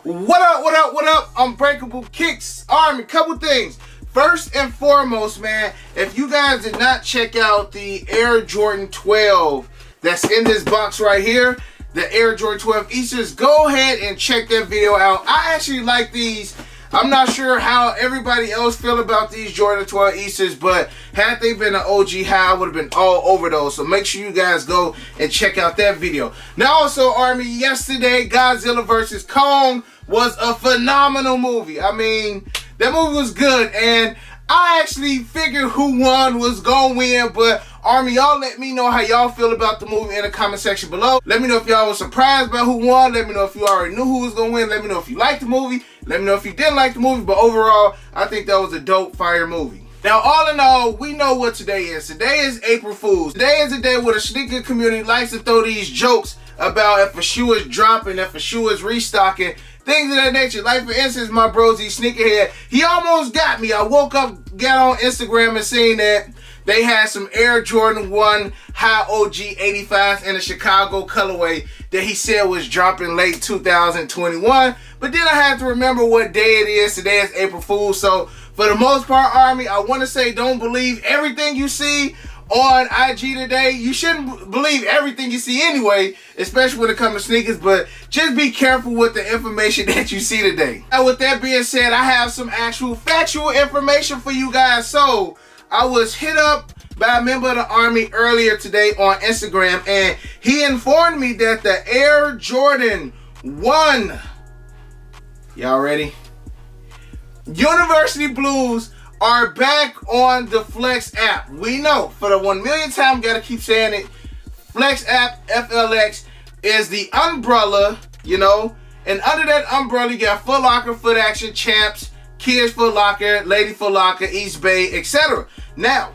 What up, what up, what up? Unbreakable Kicks Army. Couple things. First and foremost, man, if you guys did not check out the Air Jordan 12 that's in this box right here, the Air Jordan 12 Easters, go ahead and check that video out. I actually like these. I'm not sure how everybody else feel about these Jordan 12 Easters, but had they been an OG high, I would have been all over those. So make sure you guys go and check out that video. Now also, Army, yesterday, Godzilla vs. Kong was a phenomenal movie. I mean, that movie was good, and I actually figured who won was going to win, but Army, y'all let me know how y'all feel about the movie in the comment section below. Let me know if y'all was surprised by who won. Let me know if you already knew who was going to win. Let me know if you liked the movie. Let me know if you didn't like the movie, but overall, I think that was a dope, fire movie. Now, all in all, we know what today is. Today is April Fool's. Today is the day where the sneaker community likes to throw these jokes about if a shoe is dropping, if a shoe is restocking, things of that nature. Like, for instance, my brosy Sneakerhead, he almost got me. I woke up, got on Instagram and seen that they had some Air Jordan 1 High OG 85s in a Chicago colorway that he said was dropping late 2021. But then I had to remember what day it is. Today is April Fool's. So, for the most part, Army, I want to say don't believe everything you see on IG today. You shouldn't believe everything you see anyway, especially when it comes to sneakers, but just be careful with the information that you see today. Now, with that being said, I have some actual factual information for you guys. So, I was hit up by a member of the Army earlier today on Instagram, and he informed me that the Air Jordan 1, y'all ready? University Blues are back on the FLX app. We know, for the 1 millionth time, gotta keep saying it, FLX app, FLX, is the umbrella, you know, and under that umbrella, you got Foot Locker, Foot Action, Champs, Kids Foot Locker, Lady Foot Locker, East Bay, etc. Now,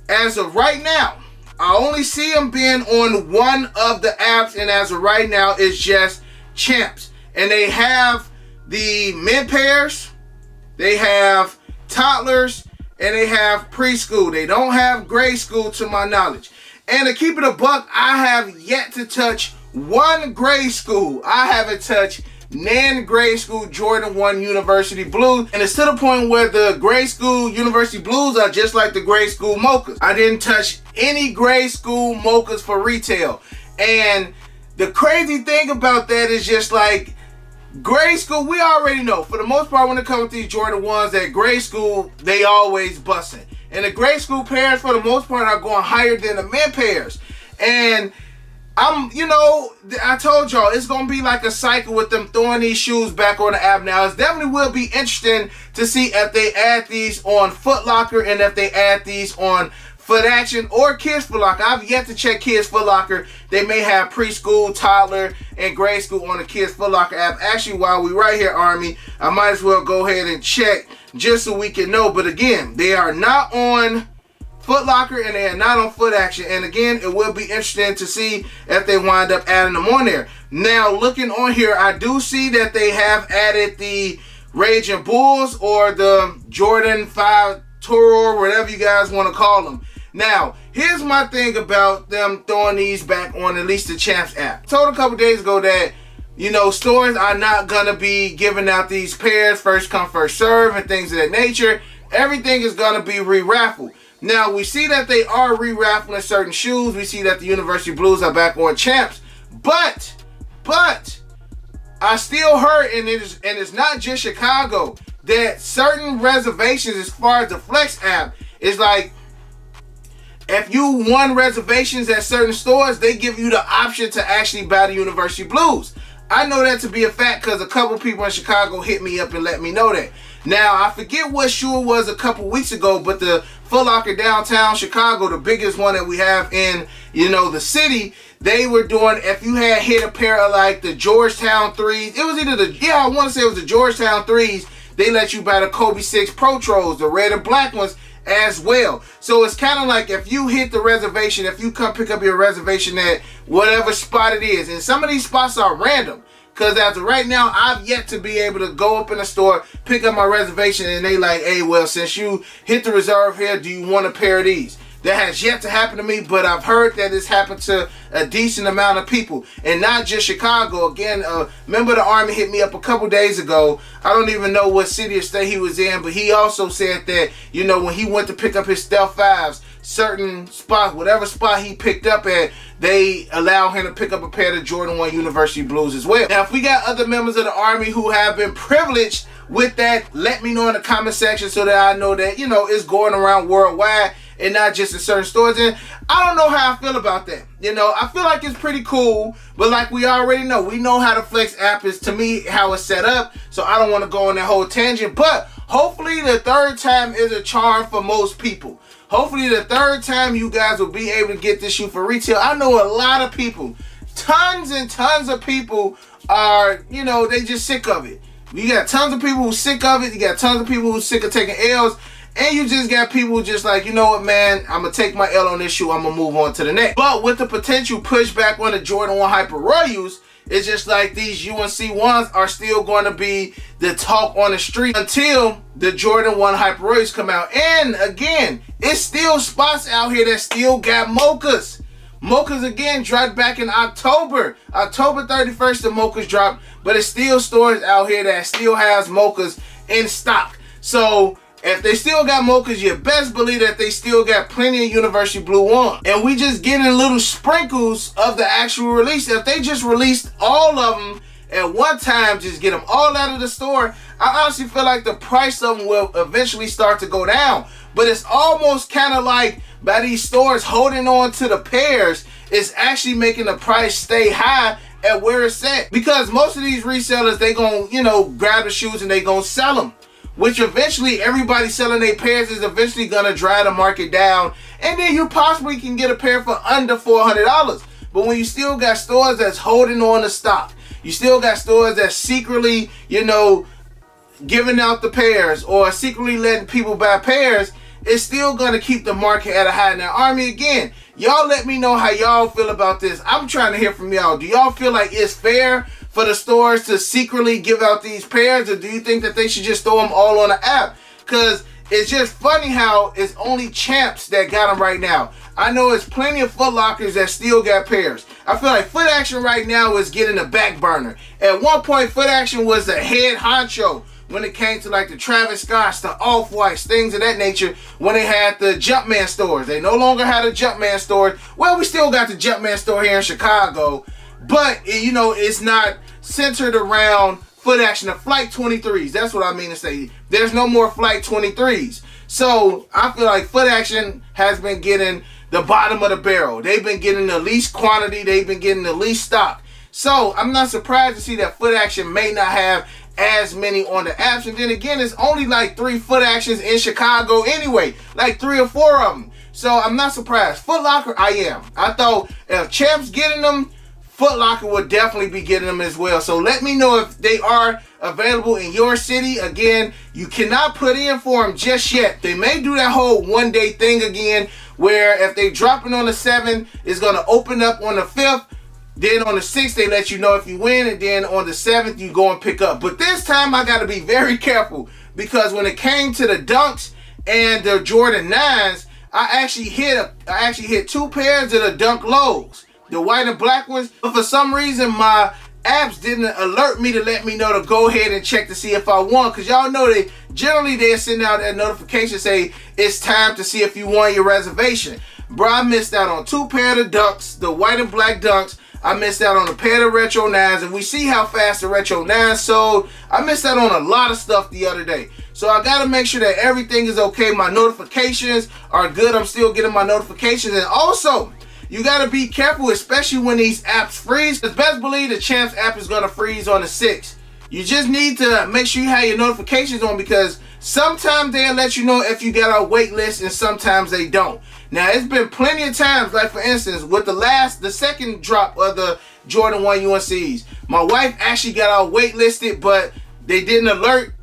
as of right now, I only see them being on one of the apps, and as of right now, it's just Champs. And they have the mid pairs, they have toddlers, and they have preschool. They don't have grade school to my knowledge. And to keep it a buck, I have yet to touch one grade school. I haven't touched grade school Jordan 1 University Blues, and it's to the point where the grade school University Blues are just like the grade school mochas. I didn't touch any grade school mochas for retail, and the crazy thing about that is just like grade school, we already know for the most part when it comes to these Jordan 1s that grade school, they always busting, and the grade school pairs for the most part are going higher than the mid pairs. And you know, I told y'all, it's going to be like a cycle with them throwing these shoes back on the app now. It definitely will be interesting to see if they add these on Foot Locker and if they add these on Foot Action or Kids Foot Locker. I've yet to check Kids Foot Locker. They may have preschool, toddler, and grade school on the Kids Foot Locker app. Actually, while we right here, Army, I might as well go ahead and check just so we can know. But again, they are not on Foot Locker and they are not on Foot Action. And again, it will be interesting to see if they wind up adding them on there. Now, looking on here, I do see that they have added the Raging Bulls or the Jordan 5 Toro, whatever you guys want to call them. Now, here's my thing about them throwing these back on at least the Champs app. I told a couple days ago that, you know, stores are not going to be giving out these pairs first come, first serve and things of that nature. Everything is going to be re-raffled. Now, we see that they are re-raffling certain shoes. We see that the University Blues are back on Champs. But, I still heard, and it's not just Chicago, that certain reservations as far as the FLX app is like, if you won reservations at certain stores, they give you the option to actually buy the University Blues. I know that to be a fact because a couple people in Chicago hit me up and let me know that. Now, I forget what shoe it was a couple weeks ago, but the Foot Locker downtown Chicago, the biggest one that we have in, you know, the city, they were doing, if you had hit a pair of like the Georgetown 3s, it was either the, yeah, I want to say it was the Georgetown 3s, they let you buy the Kobe 6 Pro Tros, the red and black ones as well. So it's kind of like if you hit the reservation, if you come pick up your reservation at whatever spot it is, and some of these spots are random. Because as of right now, I've yet to be able to go up in the store, pick up my reservation, and they like, hey, well, since you hit the reserve here, do you want a pair of these? That has yet to happen to me, but I've heard that it's happened to a decent amount of people, and not just Chicago. Again, a member of the Army hit me up a couple days ago. I don't even know what city or state he was in, but he also said that, you know, when he went to pick up his Stealth 5s, certain spots, whatever spot he picked up at, they allow him to pick up a pair of Jordan 1 University Blues as well. Now, if we got other members of the Army who have been privileged with that, let me know in the comment section so that I know that, you know, it's going around worldwide and not just in certain stores. And I don't know how I feel about that. You know, I feel like it's pretty cool, but like we already know, we know how the Flex app is, to me, how it's set up, so I don't want to go on that whole tangent. But hopefully the third time is a charm for most people. Hopefully the third time you guys will be able to get this shoe for retail. I know a lot of people, tons and tons of people are, you know, they just sick of it. You got tons of people who's sick of it. You got tons of people who's sick of taking L's. And you just got people just like, you know what, man, I'm going to take my L on this shoe. I'm going to move on to the next. But with the potential pushback on the Jordan 1 Hyper Royals, it's just like these UNC 1s are still going to be the talk on the street until the Jordan 1 Hyper Royals come out. And again, it's still spots out here that still got mochas. Mochas again dropped back in October. October 31st, the mochas dropped. But it's still stores out here that still has mochas in stock. So if they still got mochas, you best believe that they still got plenty of University Blue 1. And we just getting little sprinkles of the actual release. If they just released all of them at one time, just get them all out of the store, I honestly feel like the price of them will eventually start to go down. But it's almost kind of like by these stores holding on to the pairs, it's actually making the price stay high at where it's at. Because most of these resellers, they gonna, you know, grab the shoes and they gonna sell them. Which eventually everybody selling their pairs is eventually gonna drive the market down, and then you possibly can get a pair for under $400. But when you still got stores that's holding on to stock, you still got stores that secretly, you know, giving out the pairs or secretly letting people buy pairs, it's still gonna keep the market at a high. Now, Army, again, y'all let me know how y'all feel about this. I'm trying to hear from y'all. Do y'all feel like it's fair for the stores to secretly give out these pairs, or do you think that they should just throw them all on the app? Because it's just funny how it's only Champs that got them right now. I know it's plenty of Foot Lockers that still got pairs. I feel like Foot Action right now is getting a back burner. At one point, Foot Action was the head honcho when it came to like the Travis Scotts, the Off-Whites, things of that nature, when they had the Jumpman stores. They no longer had a Jumpman store. Well, we still got the Jumpman store here in Chicago, but, you know, it's not centered around Foot Action. The Flight 23s, that's what I mean to say. There's no more Flight 23s. So I feel like Foot Action has been getting the bottom of the barrel. They've been getting the least quantity. They've been getting the least stock. So I'm not surprised to see that Foot Action may not have as many on the apps. And then again, it's only like 3 Foot Actions in Chicago anyway. Like 3 or 4 of them. So I'm not surprised. Foot Locker, I am. I thought if Champs getting them, Foot Locker would definitely be getting them as well. So let me know if they are available in your city. Again, you cannot put in for them just yet. They may do that whole one-day thing again, where if they drop it on the 7th, it's going to open up on the 5th. Then on the 6th, they let you know if you win. And then on the 7th, you go and pick up. But this time, I got to be very careful. Because when it came to the Dunks and the Jordan 9s, I actually hit 2 pairs of the Dunk Lows, the white and black ones. But for some reason, my apps didn't alert me to let me know to go ahead and check to see if I won. Because y'all know they generally send out that notification say it's time to see if you won your reservation. Bro, I missed out on 2 pairs of Dunks, the white and black Dunks. I missed out on a pair of Retro 9s, and we see how fast the Retro 9s sold. I missed out on a lot of stuff the other day. So I got to make sure that everything is okay. My notifications are good. I'm still getting my notifications. And also, you got to be careful, especially when these apps freeze. Because best believe the Champs app is going to freeze on the 6th. You just need to make sure you have your notifications on, because sometimes they'll let you know if you got a wait list and sometimes they don't. Now, it's been plenty of times, like for instance, with the second drop of the Jordan 1 UNCs, my wife actually got our wait listed, but they didn't alert.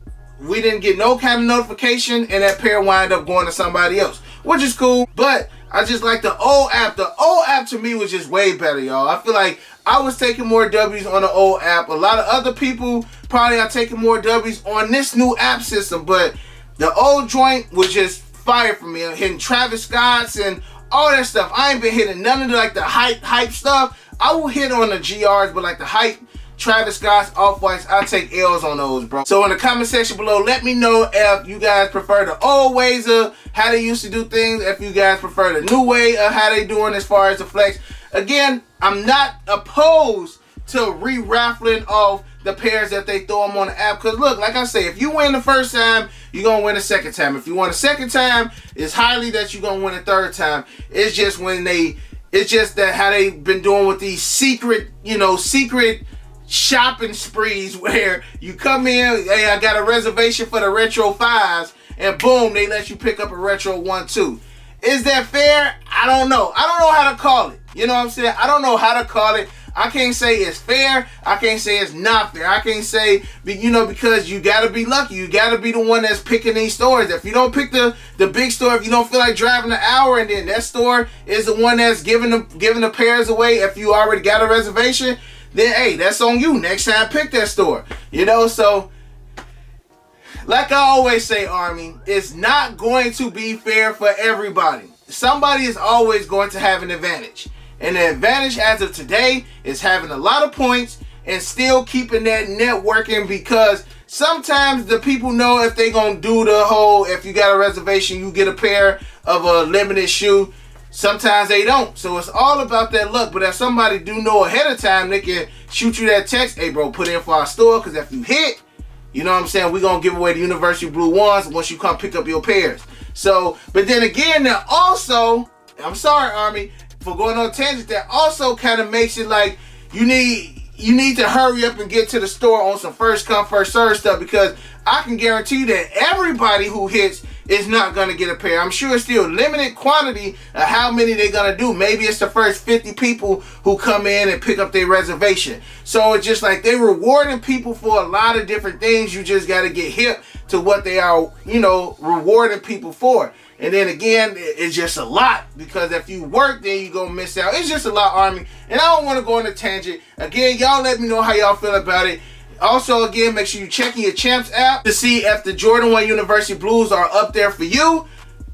We didn't get no kind of notification, and that pair wound up going to somebody else, which is cool. But I just like the old app. The old app to me was just way better, y'all. I feel like I was taking more W's on the old app. A lot of other people probably are taking more W's on this new app system, but the old joint was just fire for me. I'm hitting Travis Scott's and all that stuff. I ain't been hitting none of the, like the hype stuff. I will hit on the GRs, but like the hype, Travis Scott's, Off-Whites, I take L's on those, bro. So in the comment section below, let me know if you guys prefer the old ways of how they used to do things, if you guys prefer the new way of how they doing as far as the flex. Again, I'm not opposed to re-raffling off the pairs that they throw them on the app. Because look, like I say, if you win the first time, you're going to win the second time. If you win the second time, it's highly that you're going to win the third time. It's just when it's just that how they've been doing with these secret, you know, secret shopping sprees where you come in, hey, I got a reservation for the Retro 5s, and boom, they let you pick up a Retro 1, 2. Is that fair? I don't know. I don't know how to call it. You know what I'm saying? I don't know how to call it. I can't say it's fair. I can't say it's not fair. I can't say, you know, because you got to be lucky. You got to be the one that's picking these stores. If you don't pick the big store, if you don't feel like driving an hour, and then that store is the one that's giving the pairs away, if you already got a reservation, then hey, that's on you. Next time, pick that store. You know, so like I always say, Army, it's not going to be fair for everybody. Somebody is always going to have an advantage. And the advantage as of today is having a lot of points and still keeping that networking, because sometimes the people know if they gonna do the whole, if you got a reservation, you get a pair of a limited shoe. Sometimes they don't. So it's all about that luck. But if somebody do know ahead of time, they can shoot you that text, hey bro, put in for our store, because if you hit, you know what I'm saying, we're going to give away the University Blue ones once you come pick up your pairs. So, but then again, now also, I'm sorry, Army, for going on a tangent, that also kind of makes it like you need to hurry up and get to the store on some first come, first serve stuff, because I can guarantee you that everybody who hits is not going to get a pair. I'm sure it's still limited quantity of how many they're going to do. Maybe it's the first 50 people who come in and pick up their reservation. So it's just like they're rewarding people for a lot of different things. You just got to get hip to what they are, you know, rewarding people for. And then again, it's just a lot, because if you work, then you're going to miss out. It's just a lot, Army. And I don't want to go on a tangent. Again, y'all let me know how y'all feel about it. Also, again, make sure you check in your Champs app to see if the Jordan 1 University Blues are up there for you.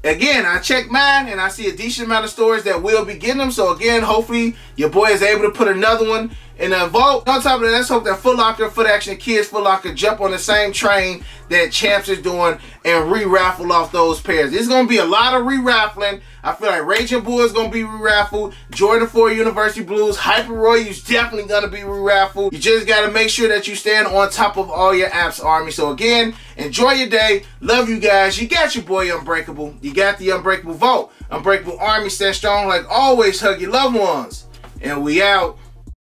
Again, I checked mine, and I see a decent amount of stores that will be getting them. So again, hopefully your boy is able to put another one in a vote. On top of that, let's hope that Foot Locker, Foot Action, Kids Foot Locker jump on the same train that Champs is doing and re-raffle off those pairs. There's going to be a lot of re-raffling. I feel like Raging Bull is going to be re-raffled. Jordan 4 University Blues, Hyper Royals definitely going to be re-raffled. You just got to make sure that you stand on top of all your apps, Army. So again, enjoy your day. Love you guys. You got your boy Unbreakable. You got the Unbreakable vote. Unbreakable Army, stand strong like always. Hug your loved ones. And we out.